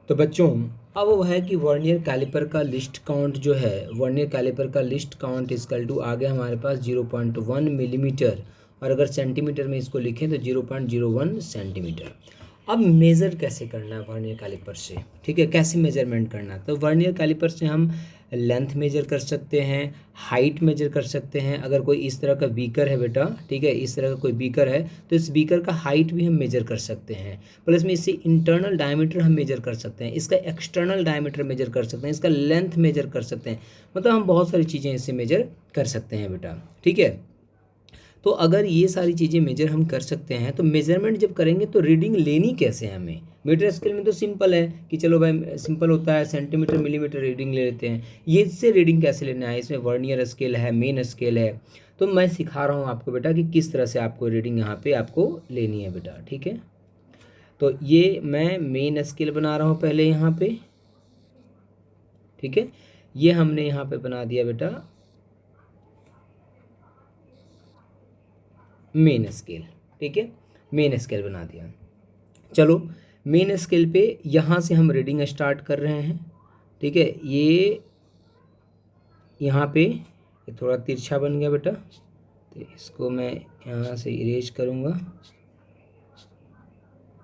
तो बच्चों अब वो है कि वर्नियर कैलिपर का लिस्ट काउंट जो है, वर्नियर कैलिपर का लिस्ट काउंट इक्वल टू आ गया हमारे पास 0.1 मिलीमीटर, और अगर सेंटीमीटर में इसको लिखें तो 0.01 सेंटीमीटर। अब मेज़र कैसे करना है वर्नियर कैलिपर से, ठीक है, कैसे मेजरमेंट करना है। तो वर्नियर कैलिपर से हम लेंथ मेजर कर सकते हैं, हाइट मेजर कर सकते हैं। अगर कोई इस तरह का बीकर है बेटा, ठीक है, इस तरह का कोई बीकर है तो इस बीकर का हाइट भी हम मेजर कर सकते हैं, प्लस में इससे इंटरनल डायमीटर हम मेजर कर सकते हैं, इसका एक्सटर्नल डायमीटर मेजर कर सकते हैं, इसका लेंथ मेजर कर सकते हैं। मतलब हम बहुत सारी चीज़ें इससे मेजर कर सकते हैं बेटा, ठीक है। तो अगर ये सारी चीज़ें मेजर हम कर सकते हैं तो मेजरमेंट जब करेंगे तो रीडिंग लेनी कैसे है हमें। मीटर स्केल में तो सिंपल है कि चलो भाई सिंपल होता है, सेंटीमीटर मिलीमीटर रीडिंग ले लेते हैं। ये इससे रीडिंग कैसे लेना है, इसमें वर्नियर स्केल है, मेन स्केल है। तो मैं सिखा रहा हूँ आपको बेटा कि किस तरह से आपको रीडिंग यहाँ पे आपको लेनी है बेटा, ठीक है। तो ये मैं मेन स्केल बना रहा हूँ पहले यहाँ पे, ठीक है। ये हमने यहाँ पे बना दिया बेटा मेन स्केल, ठीक है, मेन स्केल बना दिया। चलो मेन स्केल पे यहाँ से हम रीडिंग स्टार्ट कर रहे हैं, ठीक है। ये यहाँ पे ये थोड़ा तिरछा बन गया बेटा, तो इसको मैं यहाँ से इरेज करूँगा,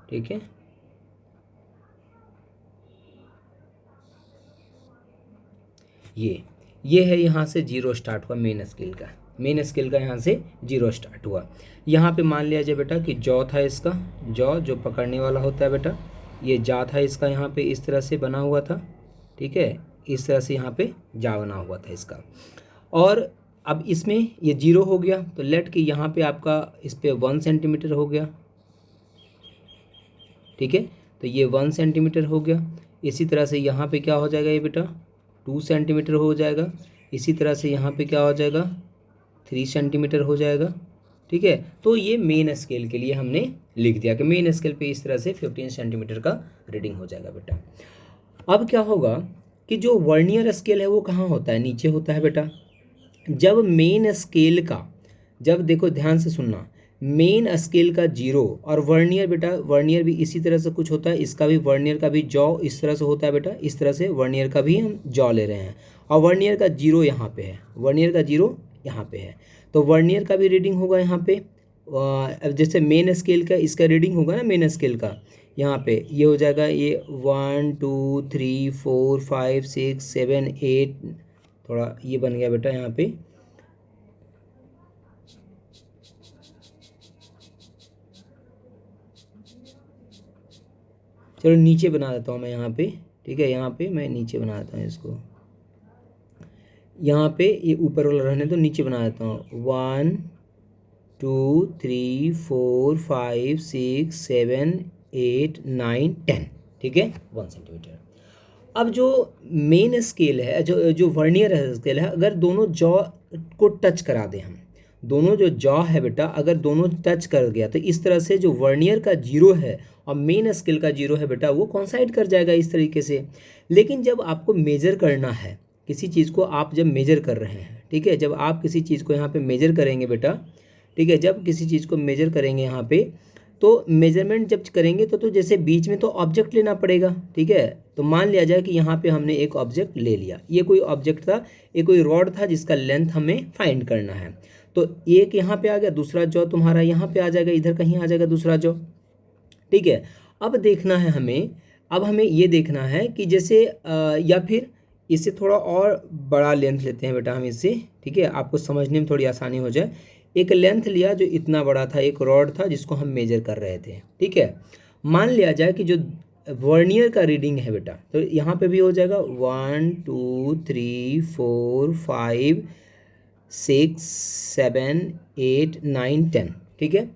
ठीक है। ये है यहाँ से जीरो स्टार्ट हुआ मेन स्केल का, मेन स्केल का यहाँ से जीरो स्टार्ट हुआ। यहाँ पे मान लिया जाए बेटा कि जॉ था इसका, जॉ जो पकड़ने वाला होता है बेटा, ये जा था इसका, यहाँ पे इस तरह से बना हुआ था, ठीक है, इस तरह से यहाँ पे जा बना हुआ था इसका। और अब इसमें ये जीरो हो गया तो लेट के यहाँ पे आपका इस पर 1 सेंटीमीटर हो गया, ठीक है। तो ये 1 सेंटीमीटर हो गया। इसी तरह से यहाँ पे क्या हो जाएगा ये बेटा 2 सेंटीमीटर हो जाएगा। इसी तरह से यहाँ पे क्या हो जाएगा 3 सेंटीमीटर हो जाएगा, ठीक है। तो ये मेन स्केल के लिए हमने लिख दिया कि मेन स्केल पे इस तरह से 15 सेंटीमीटर का रीडिंग हो जाएगा बेटा। अब क्या होगा कि जो वर्नियर स्केल है वो कहाँ होता है, नीचे होता है बेटा। जब मेन स्केल का, जब देखो ध्यान से सुनना, मेन स्केल का जीरो और वर्नियर बेटा, वर्नियर भी इसी तरह से कुछ होता है, इसका भी वर्नियर का भी जॉ इस तरह से होता है बेटा, इस तरह से वर्नियर का भी हम जॉ ले रहे हैं। और वर्नियर का जीरो यहाँ पे है, वर्नियर का जीरो यहाँ पे है, तो वर्नियर का भी रीडिंग होगा यहाँ पे। अब जैसे मेन स्केल का इसका रीडिंग होगा ना, मेन स्केल का यहाँ पे ये हो जाएगा, ये 1 2 3 4 5 6 7 8, थोड़ा ये बन गया बेटा यहाँ पे। चलो नीचे बना देता हूँ मैं यहाँ पे, ठीक है, यहाँ पे मैं नीचे बना देता हूँ इसको, यहाँ पे ये ऊपर वाला रहने तो नीचे बना देता हूँ 1 2 3 4 5 6 7 8 9 10, ठीक है, 1 सेंटीमीटर। अब जो मेन स्केल है, जो जो वर्नियर स्केल है, अगर दोनों जॉ को टच करा दें हम, दोनों जो जॉ है बेटा अगर दोनों टच कर गया तो इस तरह से जो वर्नियर का जीरो है और मेन स्केल का जीरो है बेटा वो कॉन्साइड कर जाएगा इस तरीके से। लेकिन जब आपको मेजर करना है किसी चीज़ को, आप जब मेजर कर रहे हैं, ठीक है, जब आप किसी चीज़ को यहाँ पे मेजर करेंगे बेटा, ठीक है, जब किसी चीज़ को मेजर करेंगे यहाँ पे तो मेजरमेंट जब करेंगे तो जैसे बीच में तो ऑब्जेक्ट लेना पड़ेगा, ठीक है। तो मान लिया जाए कि यहाँ पे हमने एक ऑब्जेक्ट ले लिया, ये कोई ऑब्जेक्ट था, ये कोई रॉड था जिसका लेंथ हमें फाइंड करना है। तो एक यहाँ पे आ गया, दूसरा जॉ तुम्हारा यहाँ पे आ जाएगा, इधर कहीं आ जाएगा दूसरा जॉ, ठीक है। अब देखना है हमें, अब हमें ये देखना है कि जैसे या फिर इससे थोड़ा और बड़ा लेंथ लेते हैं बेटा हम इससे, ठीक है, आपको समझने में थोड़ी आसानी हो जाए। एक लेंथ लिया जो इतना बड़ा था, एक रॉड था जिसको हम मेजर कर रहे थे, ठीक है। मान लिया जाए कि जो वर्नियर का रीडिंग है बेटा, तो यहाँ पे भी हो जाएगा 1 2 3 4 5 6 7 8 9 10, ठीक है।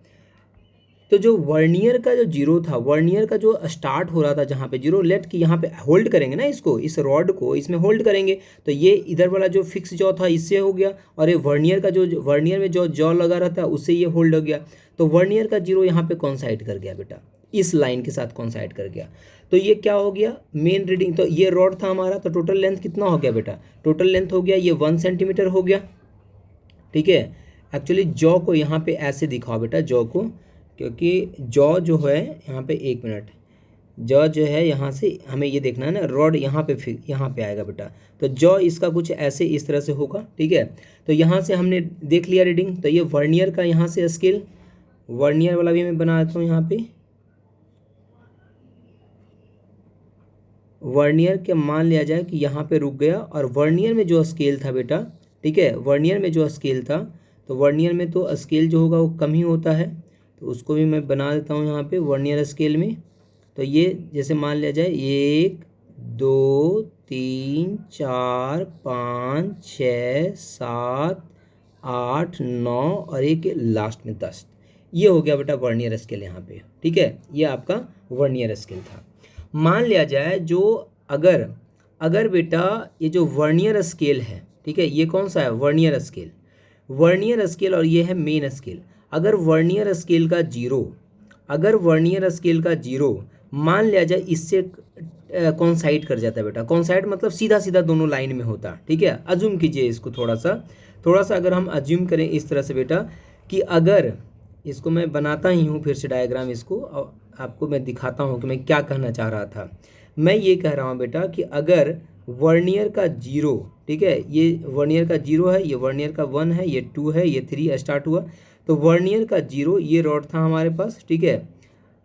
तो जो वर्नियर का जो जीरो था, वर्नियर का जो स्टार्ट हो रहा था जहाँ पे जीरो, लेट कि यहाँ पे होल्ड करेंगे ना इसको, इस रॉड को इसमें होल्ड करेंगे, तो ये इधर वाला जो फिक्स जॉ था इससे हो गया, और ये वर्नियर का जो वर्नियर में जो जॉ लगा रहता है उससे ये होल्ड हो गया। तो वर्नियर का जीरो यहाँ पे कॉन्साइड कर गया बेटा, इस लाइन के साथ कॉन्साइड कर गया। तो ये क्या हो गया मेन रीडिंग, तो ये रॉड था हमारा, तो टोटल लेंथ कितना हो गया बेटा, टोटल लेंथ हो गया ये 1 सेंटीमीटर हो गया, ठीक है। एक्चुअली जॉ को यहाँ पे ऐसे दिखाओ बेटा, जॉ को, क्योंकि जॉ जो है यहाँ पे 1 मिनट, जॉ जो है यहाँ से हमें ये देखना है ना, रॉड यहाँ पे आएगा बेटा, तो जॉ इसका कुछ ऐसे इस तरह से होगा, ठीक है। तो यहाँ से हमने देख लिया रीडिंग। तो ये वर्नियर का यहाँ से स्केल, वर्नियर वाला भी मैं बना देता हूँ यहाँ पे। वर्नियर के मान लिया जाए कि यहाँ पे रुक गया, और वर्नियर में जो स्केल था बेटा, ठीक है, वर्नियर में जो स्केल था, तो वर्नियर में तो स्केल जो होगा वो कम ही होता है, तो उसको भी मैं बना देता हूँ यहाँ पे वर्नियर स्केल में। तो ये जैसे मान लिया जाए 1 2 3 4 5 6 7 8 9 और एक लास्ट में 10, ये हो गया बेटा वर्नियर स्केल यहाँ पे, ठीक है। ये आपका वर्नियर स्केल था। मान लिया जाए जो अगर अगर बेटा ये जो वर्नियर स्केल है, ठीक है, ये कौन सा है, वर्नियर स्केल, वर्नियर स्केल, और ये है मेन स्केल। अगर वर्नियर स्केल का जीरो, अगर वर्नियर स्केल का जीरो मान लिया जाए इससे कॉन्साइड कर जाता है बेटा, कॉन्साइड मतलब सीधा सीधा दोनों लाइन में होता, ठीक है। अज्यूम कीजिए इसको थोड़ा सा अगर हम अज्यूम करें इस तरह से बेटा कि अगर इसको मैं बनाता ही हूँ फिर से डायग्राम, इसको आपको मैं दिखाता हूँ कि मैं क्या कहना चाह रहा था। मैं ये कह रहा हूँ बेटा कि अगर वर्नियर का जीरो, ठीक है, ये वर्नियर का जीरो है, ये वर्नियर का 1 है, ये 2 है, ये 3 स्टार्ट हुआ, तो वर्नियर का जीरो ये रॉड था हमारे पास, ठीक है,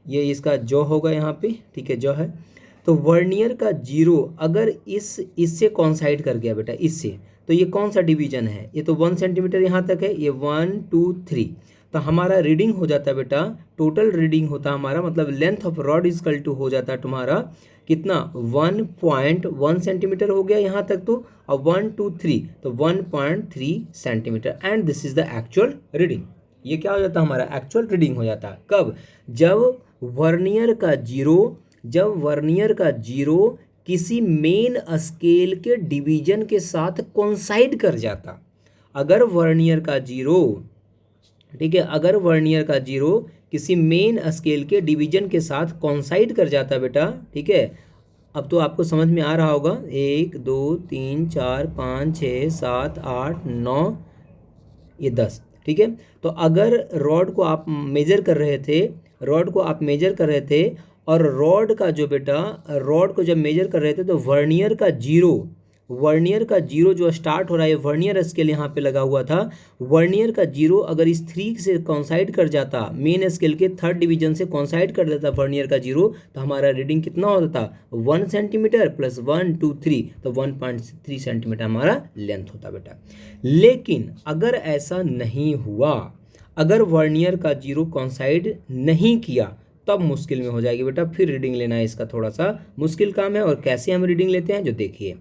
ये इसका जॉ होगा यहाँ पे, ठीक है, जॉ है। तो वर्नियर का जीरो अगर इससे कॉन्साइड कर गया बेटा, इससे, तो ये कौन सा डिवीजन है, ये तो 1 सेंटीमीटर यहाँ तक है, ये 1 2 3, तो हमारा रीडिंग हो जाता है बेटा, टोटल रीडिंग होता है हमारा, मतलब length of rod equal to हो जाता है तुम्हारा कितना, 1.1 सेंटीमीटर हो गया यहाँ तक, तो और 1 2 3 तो 1.3 centimetre, and this is the actual reading. ये क्या हो जाता है, हमारा एक्चुअल रीडिंग हो जाता है। कब, जब वर्नियर का जीरो किसी मेन स्केल के डिवीजन के साथ कोइंसाइड कर जाता। अगर वर्नियर का जीरो, ठीक है, अगर वर्नियर का जीरो किसी मेन स्केल के डिवीजन के साथ कोइंसाइड कर जाता बेटा, ठीक है। अब तो आपको समझ में आ रहा होगा, 1 2 3 4 5 6 7 8 9 ये 10, ठीक है। तो अगर रॉड को आप मेजर कर रहे थे, और रॉड का जो बेटा, रॉड को जब मेजर कर रहे थे, तो वर्नियर का जीरो जो स्टार्ट हो रहा है, वर्नियर स्केल यहाँ पे लगा हुआ था, वर्नियर का जीरो अगर इस 3 से कॉन्साइड कर जाता, मेन स्केल के 3rd डिवीजन से कॉन्साइड कर देता वर्नियर का जीरो, तो हमारा रीडिंग कितना होता था, 1 सेंटीमीटर प्लस 1 2 3, तो 1.3 सेंटीमीटर हमारा लेंथ होता बेटा। लेकिन अगर ऐसा नहीं हुआ, अगर वर्नियर का जीरो कॉन्साइड नहीं किया, तब मुश्किल में हो जाएगी बेटा, फिर रीडिंग लेना है इसका थोड़ा सा मुश्किल काम है। और कैसे हम रीडिंग लेते हैं जो देखिए,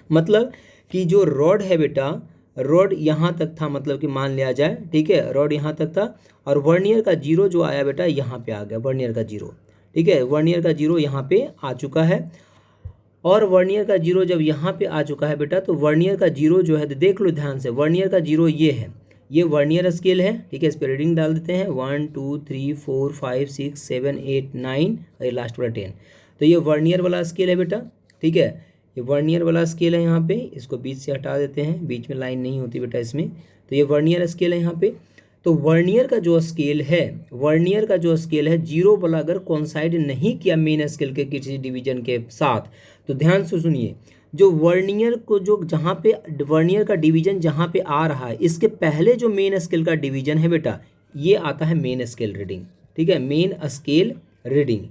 मतलब कि जो रॉड है बेटा, रॉड यहाँ तक था, मतलब कि मान लिया जाए, ठीक है, रॉड यहाँ तक था, और वर्नियर का जीरो जो आया बेटा यहाँ पे आ गया वर्नियर का जीरो, ठीक है, वर्नियर का जीरो यहाँ पे आ चुका है। और वर्नियर का जीरो जब यहाँ पे आ चुका है बेटा, तो वर्नियर का जीरो जो है, देख लो ध्यान से, वर्नियर का जीरो ये है, ये वर्नियर स्केल है, ठीक है, इस पर रीडिंग डाल देते हैं 1 2 3 4 5 6 7 8 9 और ये लास्ट वाला 10। तो ये वर्नियर वाला स्केल है बेटा, ठीक है, ये वर्नियर वाला स्केल है यहाँ पे, इसको बीच से हटा देते हैं, बीच में लाइन नहीं होती बेटा इसमें। तो ये वर्नियर स्केल है यहाँ पे। तो वर्नियर का जो स्केल है जीरो वाला अगर कॉन्साइड नहीं किया मेन स्केल के किसी डिवीजन के साथ, तो ध्यान से सुनिए, जो वर्नियर को जो जहाँ पे वर्नियर का डिवीजन जहाँ पे आ रहा है, इसके पहले जो मेन स्केल का डिवीजन है बेटा, ये आता है मेन स्केल रीडिंग, ठीक है, मेन स्केल रीडिंग,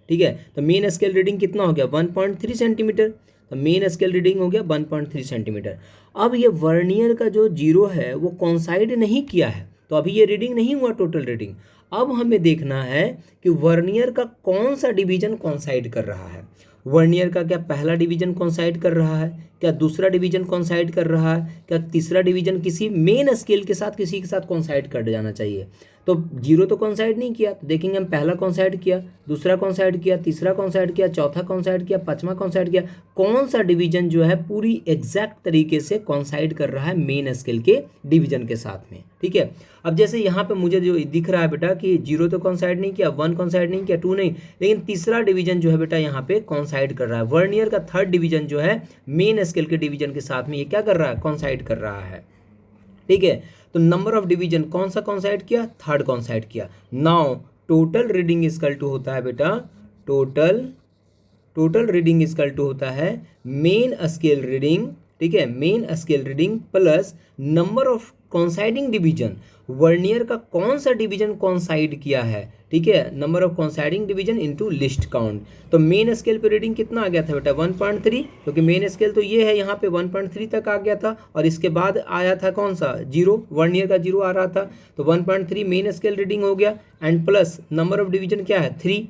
ठीक है। तो मेन स्केल रीडिंग कितना हो गया, 1.3 सेंटीमीटर, तो मेन स्केल रीडिंग हो गया 1.3 सेंटीमीटर। अब ये वर्नियर का जो जीरो है वो कॉन्साइड नहीं किया है, तो अभी ये रीडिंग नहीं हुआ टोटल रीडिंग। अब हमें देखना है कि वर्नियर का कौन सा डिवीजन कॉन्साइड कर रहा है। वर्नियर का क्या पहला डिवीजन कॉन्साइड कर रहा है, क्या दूसरा डिवीजन कॉन्साइड कर रहा है, क्या तीसरा डिवीजन किसी मेन स्केल के साथ किसी के साथ कॉन्साइड कर जाना चाहिए। तो जीरो तो कॉन्साइड नहीं किया, तो देखेंगे हम पहला कॉन्साइड किया, दूसरा कॉन्साइड किया, तीसरा कॉन्साइड किया, चौथा कॉन्साइड किया, पांचवा कॉन्साइड किया, कौन सा डिवीजन जो है पूरी एग्जैक्ट तरीके से कॉन्साइड कर रहा है मेन स्केल के डिवीजन के साथ में, ठीक है। अब जैसे यहाँ पे मुझे जो दिख रहा है बेटा कि जीरो तो कॉन्साइड नहीं किया, 1 कॉन्साइड नहीं किया, 2 नहीं, लेकिन तीसरा डिवीजन जो है बेटा यहाँ पे कॉन्साइड कर रहा है। वर्नियर का 3rd डिवीजन जो है मेन स्केल के डिवीजन के साथ में ये क्या कर रहा है, कॉन्साइड कर रहा है, ठीक है। तो नंबर ऑफ डिवीजन कौन सा कॉन्साइड किया, 3rd कॉन्साइड किया। Now total reading equal to होता है बेटा, टोटल रीडिंग इक्वल टू होता है मेन स्केल रीडिंग, ठीक है, main scale reading plus number of coinciding division, vernier का कौन सा डिवीजन कॉन्साइड किया है, ठीक है, number of coinciding division into list count. तो मेन स्केल पे रीडिंग कितना आ गया था बेटा 1.3, क्योंकि मेन स्केल तो ये है, यहाँ पे 1.3 तक आ गया था और इसके बाद आया था कौन सा 0, वर्नियर का 0 आ रहा था, तो 1.3 मेन स्केल रीडिंग हो गया and plus number of division क्या है 3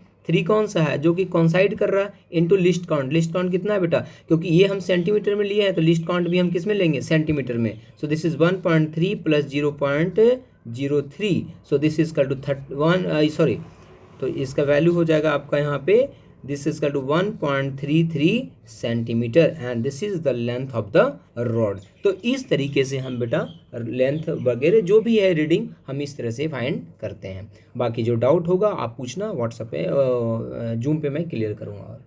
कौन सा है जो कि कॉन्साइड कर रहा है into list count. List count कितना है बेटा, क्योंकि ये हम सेंटीमीटर में लिए हैं तो लिस्ट काउंट भी हम किस में लेंगे, सेंटीमीटर में। So this is 1.3 plus 0.03, so this is equal to 31, sorry, तो इसका वैल्यू हो जाएगा आपका यहाँ पे this is equal to 1.33 centimetre and this is the length of the rod. तो इस तरीके से हम बेटा लेंथ वगैरह जो भी है रीडिंग हम इस तरह से फाइंड करते हैं। बाकी जो डाउट होगा आप पूछना व्हाट्सएप पे, जूम पे मैं क्लियर करूँगा।